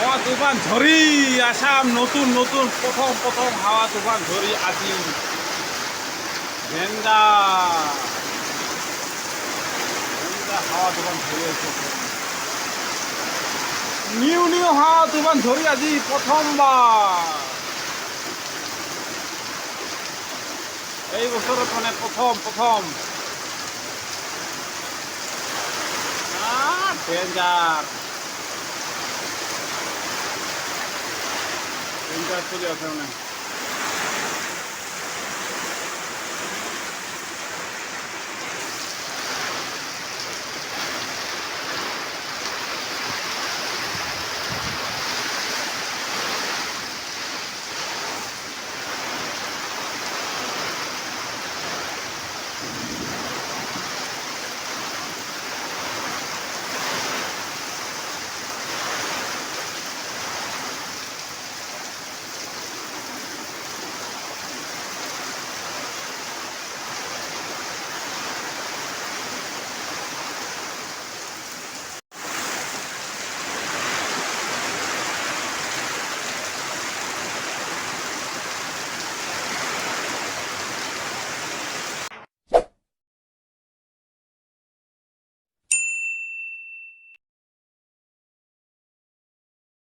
হাওয়া তুফান ঝড়ি আসাম নতুন নতুন প্রথম প্রথম হাওয়া তুফান ঝড়ি আজি ভেন্দা হাওয়া তুফান ঝড়ি এসেছে নিউ নিউ হাওয়া তুফান ঝড়ি আজি প্রথমবার এই বছৰত মানে প্ৰথম ডেঞ্জাৰ চলি আছে মানে